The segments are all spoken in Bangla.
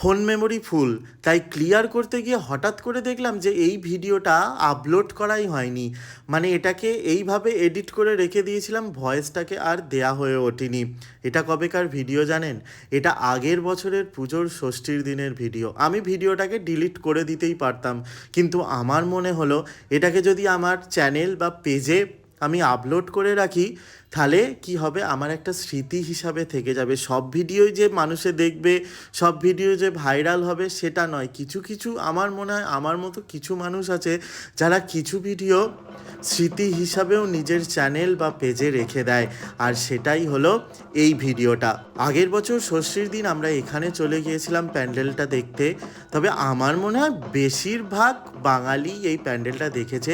ফোন মেমোরি ফুল, তাই ক্লিয়ার করতে গিয়ে হঠাৎ করে দেখলাম যে এই ভিডিওটা আপলোড করাই হয়নি। মানে এটাকে এইভাবে এডিট করে রেখে দিয়েছিলাম, ভয়েসটাকে আর দেয়া হয়ে ওঠেনি। এটা কবেকার ভিডিও জানেন? এটা আগের বছরের পুজোর ষষ্ঠীর দিনের ভিডিও। আমি ভিডিওটাকে ডিলিট করে দিতেই পারতাম, কিন্তু আমার মনে হলো এটাকে যদি আমার চ্যানেল বা পেজে আমি আপলোড করে রাখি, তাহলে কি হবে, আমার একটা স্মৃতি হিসাবে থেকে যাবে। সব ভিডিওই যে মানুষে দেখবে, সব ভিডিও যে ভাইরাল হবে সেটা নয়। কিছু কিছু আমার মনে হয় আমার মতো কিছু মানুষ আছে যারা কিছু ভিডিও স্মৃতি হিসাবেও নিজের চ্যানেল বা পেজে রেখে দেয়, আর সেটাই হলো এই ভিডিওটা। আগের বছর ষষ্ঠীর দিন আমরা এখানে চলে গিয়েছিলাম প্যান্ডেলটা দেখতে। তবে আমার মনে হয় বেশিরভাগ বাঙালি এই প্যান্ডেলটা দেখেছে।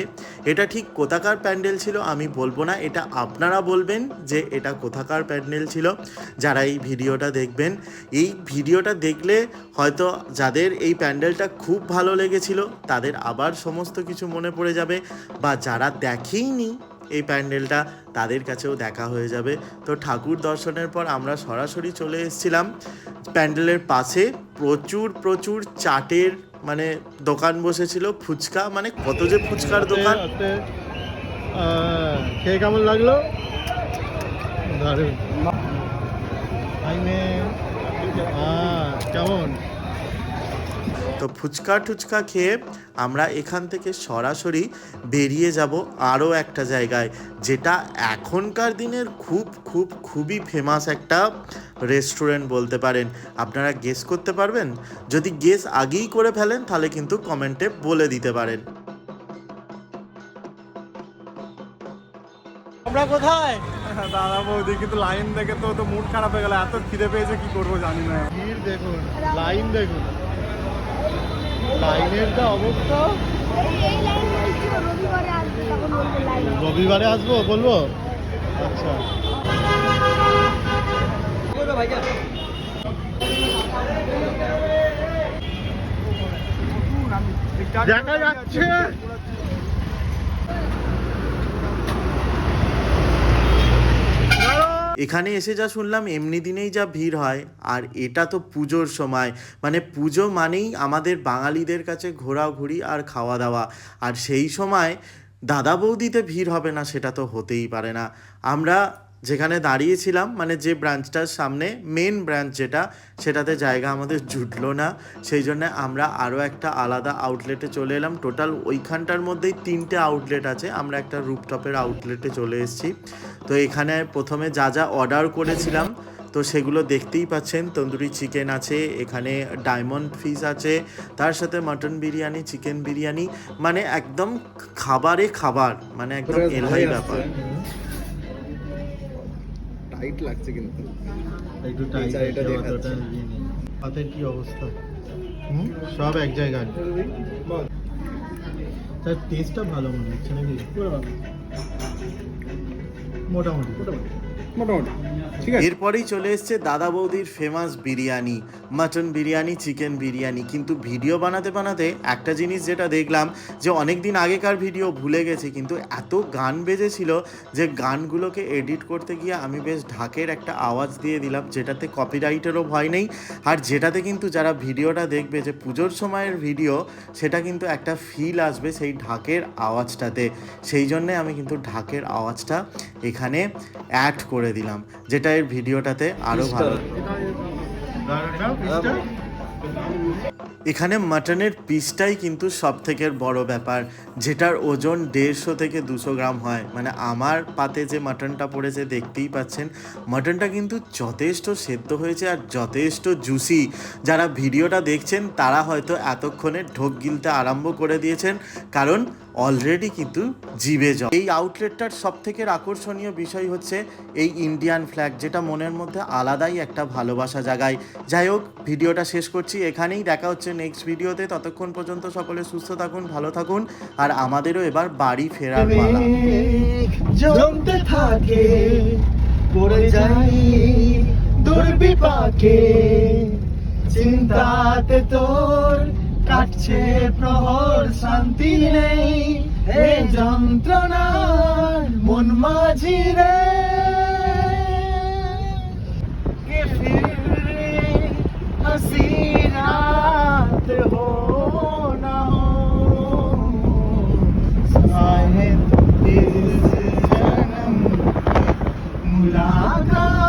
এটা ঠিক কোথাকার প্যান্ডেল ছিল আমি বলবো না, এটা আপনারা বলবেন যে এটা কোথাকার প্যান্ডেল ছিল যারা এই ভিডিওটা দেখবেন। এই ভিডিওটা দেখলে হয়তো যাদের এই প্যান্ডেলটা খুব ভালো লেগেছিল তাদের আবার সমস্ত কিছু মনে পড়ে যাবে, বা যারা দেখেইনি এই প্যান্ডেলটা তাদের কাছেও দেখা হয়ে যাবে। তো ঠাকুর দর্শনের পর আমরা সরাসরি চলে এসেছিলাম প্যান্ডেলের পাশে। প্রচুর প্রচুর চাটের মানে দোকান বসেছিল, ফুচকা, মানে কত যে ফুচকার দোকান। খেয়ে কেমন লাগলো? কেমন? তো ফুচকা টুচকা খেয়ে আমরা এখান থেকে সরাসরি বেরিয়ে যাব আরও একটা জায়গায়, যেটা এখনকার দিনের খুবই ফেমাস একটা রেস্টুরেন্ট বলতে পারেন। আপনারা গেস করতে পারবেন? যদি গেস আগেই করে ফেলেন তাহলে কিন্তু কমেন্টে বলে দিতে পারেন। আমরা কোথায়? দাদা বৌদি, কিন্তু লাইন দেখে তো মুড খারাপ হয়ে গেল। এত খিদে পেয়েছে, কি করবো জানি না। ভিড় দেখুন, লাইন দেখুন, লাইনের যা অবস্থা। রবিবারে আসবো বলবো। আচ্ছা, দেখা যাচ্ছে এখানে এসে যা শুনলাম এমনি দিনেই যা ভিড় হয়, আর এটা তো পুজোর সময়। মানে পুজো মানেই আমাদের বাঙালিদের কাছে ঘোরাঘুরি আর খাওয়া দাওয়া, আর সেই সময় দাদা বৌদিতে ভিড় হবে না সেটা তো হতেই পারে না। আমরা যেখানে দাঁড়িয়েছিলাম, মানে যে ব্রাঞ্চটার সামনে মেন ব্রাঞ্চ যেটা, সেটাতে জায়গা আমাদের জুটলো না, সেই জন্য আমরা আরও একটা আলাদা আউটলেটে চলে এলাম। টোটাল ওইখানটার মধ্যেই 3টে আউটলেট আছে, আমরা একটা রুফটপের আউটলেটে চলে এসেছি। তো এখানে প্রথমে যা যা অর্ডার করেছিলাম তো সেগুলো দেখতেই পাচ্ছেন। তন্দুরি চিকেন আছে, এখানে ডায়মন্ড ফিশ আছে, তার সাথে মাটন বিরিয়ানি, চিকেন বিরিয়ানি, মানে একদম খাবারে খাবার, মানে একদম এলহাই ব্যাপার। টাইট লাগছে কিন্তু একটু টাইট এটা দেখাচ্ছে। হাতের কি অবস্থা? সব এক জায়গায়। তার টেস্টটা ভালো মনে হচ্ছে নাকি? মোটামুটি ঠিক আছে। এরপরেই চলে এসছে দাদা বৌদির famous biryani, mutton biryani, chicken biryani. কিন্তু ভিডিও বানাতে বানাতে একটা জিনিস যেটা দেখলাম, যে অনেক দিন আগেকার ভিডিও ভুলে গেছি, কিন্তু এত গান বেজেছিল যে গানগুলোকে এডিট করতে গিয়ে আমি বেশ ঢাকের একটা আওয়াজ দিয়ে দিলাম, যেটাতে কপিরাইটেরও ভয় নেই, আর যেটাতে কিন্তু যারা ভিডিওটা দেখবে যে পুজোর সময়ের ভিডিও, সেটা কিন্তু একটা ফিল আসবে সেই ঢাকের আওয়াজটাতে। সেই জন্যে আমি কিন্তু ঢাকের আওয়াজটা এখানে অ্যাড করে দিলাম, যেটা এর ভিডিওটাতে আরো ভালো। এখানে মাটনের পিসটাই কিন্তু সব থেকে বড় ব্যাপার, যেটার ওজন 150 থেকে 200 গ্রাম হয়। মানে আমার পাতে যে মাটনটা পড়েছে দেখতেই পাচ্ছেন, মাটনটা কিন্তু যথেষ্ট সেদ্ধ হয়েছে আর যথেষ্ট জুসি। যারা ভিডিওটা দেখছেন তারা হয়তো এতক্ষণে ঢোক গিলতে আরম্ভ করে দিয়েছেন, কারণ অলরেডি কিন্তু জিভে জল। এই আউটলেটটার সব থেকে আকর্ষণীয় বিষয় হচ্ছে এই ইন্ডিয়ান ফ্ল্যাগ, যেটা মনের মধ্যে আলাদাই একটা ভালোবাসা জাগায়। যাই হোক, ভিডিওটা শেষ করছি এখানেই, দেখা হচ্ছে নেক্সট ভিডিওতে। ততক্ষণ পর্যন্ত সকলে সুস্থ থাকুন, ভালো থাকুন, আর আমাদেরও এবার বাড়ি ফেরার পালা। জমতে থাকে পড়ে যাই দুর্বিপাকে, চিন্তাতে তোর কাটছে প্রহর, শান্তি নেই এ যন্ত্রণার মন মাঝি রে। কে ফিরে হাসিনা খোলা আকাশ